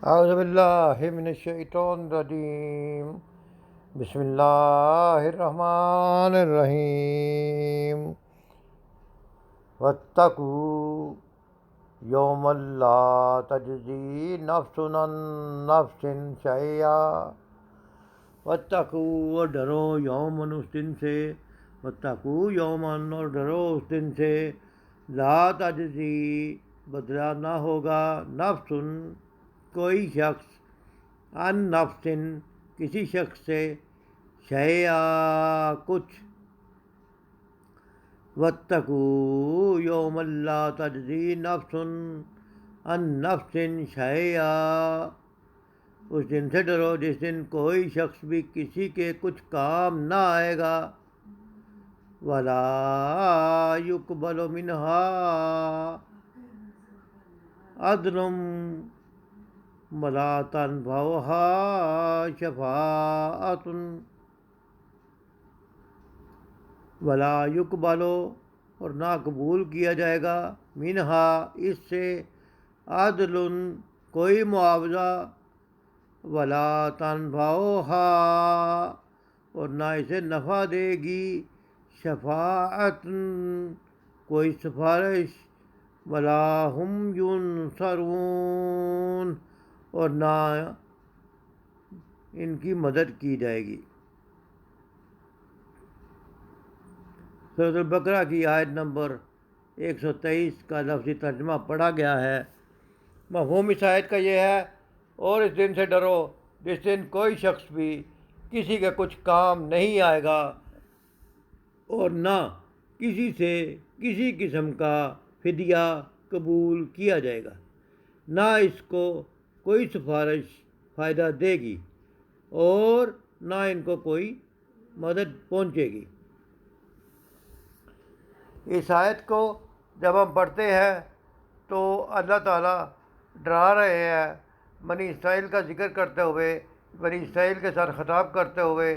اعوذ باللہ من الشیطان الرجیم، بسم اللہ الرحمن الرحیم۔ واتقوا یوما لا تجزی نفس عن نفس شیئا۔ واتقوا، اور ڈرو، یومن، اس دن سے، واتقوا یومن، اور ڈرو اس دن سے، لا تجزی، بدلہ نہ ہوگا، نفس، کوئی شخص، ان نفس، کسی شخص سے، شیئا، کچھ۔ واتقوا یوما لا تجزی نفس عن نفس شیئا، اس دن سے ڈرو جس دن کوئی شخص بھی کسی کے کچھ کام نہ آئے گا، ولا یقبل منہا عدل ولا تنفعها شفاعۃ، ولا یقبل، اور نہ قبول کیا جائے گا، منہا، اس سے، عدل، کوئی معاوضہ، ولا تنفعها، اور نہ اسے نفع دے گی، شفاعت، کوئی سفارش، ولا ہم ینصرون، اور نہ ان کی مدد کی جائے گی۔ سورۃ البقرہ کی آیت نمبر 123 کا لفظی ترجمہ پڑھا گیا ہے۔ مفہوم اس آیت کا یہ ہے، اور اس دن سے ڈرو جس دن کوئی شخص بھی کسی کا کچھ کام نہیں آئے گا، اور نہ کسی سے کسی قسم کا فدیہ قبول کیا جائے گا، نہ اس کو کوئی سفارش فائدہ دے گی، اور نہ ان کو کوئی مدد پہنچے گی۔ اس آیت کو جب ہم پڑھتے ہیں تو اللہ تعالیٰ ڈرا رہے ہیں، بنی اسرائیل کا ذکر کرتے ہوئے، بنی اسرائیل کے ساتھ خطاب کرتے ہوئے۔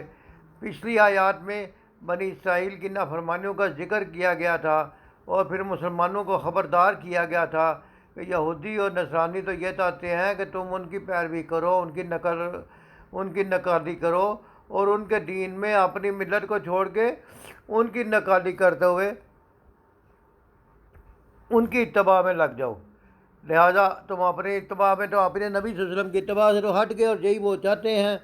پچھلی آیات میں بنی اسرائیل کی نافرمانیوں کا ذکر کیا گیا تھا، اور پھر مسلمانوں کو خبردار کیا گیا تھا کہ یہودی اور نصرانی تو یہ چاہتے ہیں کہ تم ان کی پیروی کرو، ان کی نقالی کرو، اور ان کے دین میں اپنی ملت کو چھوڑ کے ان کی نقالی کرتے ہوئے ان کی اتباع میں لگ جاؤ۔ لہٰذا تم اپنی اتباع میں، تو اپنے نبی صلی اللہ علیہ وسلم کی اتباع سے تو ہٹ گئے، اور یہی وہ چاہتے ہیں۔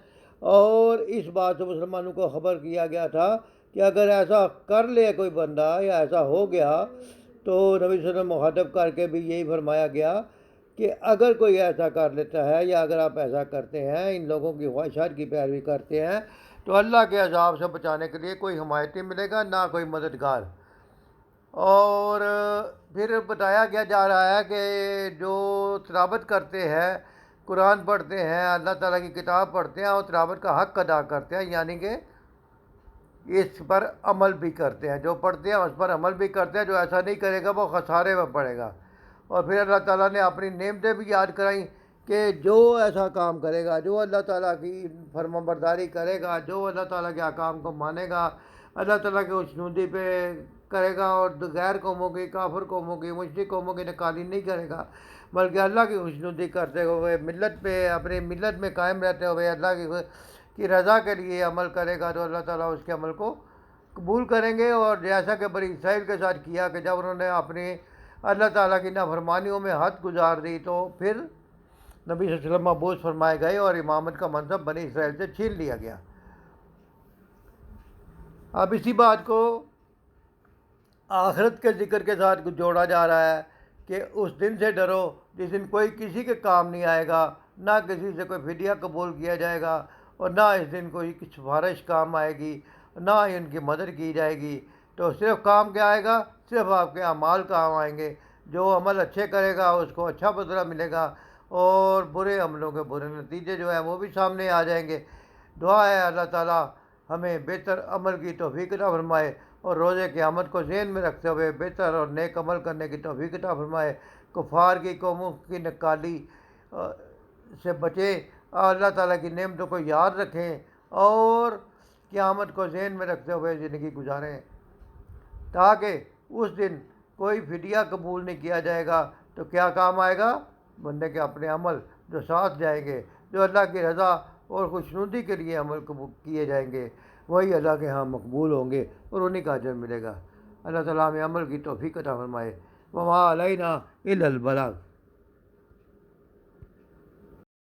اور اس بات سے مسلمانوں کو خبر کیا گیا تھا کہ اگر ایسا کر لے کوئی بندہ، یا ایسا ہو گیا، تو نبی صلی اللہ علیہ وسلم مخاطب کر کے بھی یہی فرمایا گیا کہ اگر کوئی ایسا کر لیتا ہے، یا اگر آپ ایسا کرتے ہیں، ان لوگوں کی خواہشات کی پیروی کرتے ہیں، تو اللہ کے عذاب سے بچانے کے لیے کوئی حمایتی ملے گا، نہ کوئی مددگار۔ اور پھر بتایا گیا جا رہا ہے کہ جو تلاوت کرتے ہیں، قرآن پڑھتے ہیں، اللہ تعالیٰ کی کتاب پڑھتے ہیں، اور تلاوت کا حق ادا کرتے ہیں، یعنی کہ اس پر عمل بھی کرتے ہیں، جو پڑھتے ہیں اس پر عمل بھی کرتے ہیں، جو ایسا نہیں کرے گا وہ خسارے میں پڑے گا۔ اور پھر اللہ تعالیٰ نے اپنی نعمتیں بھی یاد کرائیں کہ جو ایسا کام کرے گا، جو اللہ تعالیٰ کی فرمانبرداری کرے گا، جو اللہ تعالیٰ کے احکام کو مانے گا، اللہ تعالیٰ کے خوشنودی پہ کرے گا، اور غیر قوموں کی، کافر قوموں کی، مشرک قوموں کی نقالی نہیں کرے گا، بلکہ اللہ کی خوشنودی کرتے ہوئے، ملت پہ، اپنی ملت میں قائم رہتے ہوئے اللہ کی رضا کے لیے عمل کرے گا، تو اللہ تعالیٰ اس کے عمل کو قبول کریں گے۔ اور جیسا کہ بنی اسرائیل کے ساتھ کیا کہ جب انہوں نے اپنی اللہ تعالیٰ کی نافرمانیوں میں حد گزار دی، تو پھر نبی صلی اللہ علیہ وسلم مبعوث فرمائے گئے، اور امامت کا منصب بنی اسرائیل سے چھین لیا گیا۔ اب اسی بات کو آخرت کے ذکر کے ساتھ جوڑا جا رہا ہے کہ اس دن سے ڈرو جس دن کوئی کسی کے کام نہیں آئے گا، نہ کسی سے کوئی فدیہ قبول کیا جائے گا، اور نہ اس دن کوئی سفارش کام آئے گی، نہ ہی ان کی مدد کی جائے گی۔ تو صرف کام کیا آئے گا؟ صرف آپ کے اعمال کام آئیں گے۔ جو عمل اچھے کرے گا اس کو اچھا بدلہ ملے گا، اور برے عملوں کے برے نتیجے جو ہیں وہ بھی سامنے آ جائیں گے۔ دعا ہے اللہ تعالیٰ ہمیں بہتر عمل کی توفیق عطا فرمائے، اور روز قیامت کو ذہن میں رکھتے ہوئے بہتر اور نیک عمل کرنے کی توفیق عطا فرمائے۔ کفار کی قوموں کی نکالی سے بچیں، اللہ تعالیٰ کی نعمتوں کو یاد رکھیں، اور قیامت کو ذہن میں رکھتے ہوئے زندگی گزاریں، تاکہ اس دن کوئی فدیہ قبول نہیں کیا جائے گا، تو کیا کام آئے گا؟ بندے کے اپنے عمل، جو ساتھ جائیں گے، جو اللہ کی رضا اور خوشنودی کے لیے عمل کیے جائیں گے، وہی اللہ کے ہاں مقبول ہوں گے اور انہیں کا اجر ملے گا۔ اللہ تعالیٰ ہمیں عمل کی توفیق عطا فرمائے۔ وما علینا الا البلاغ۔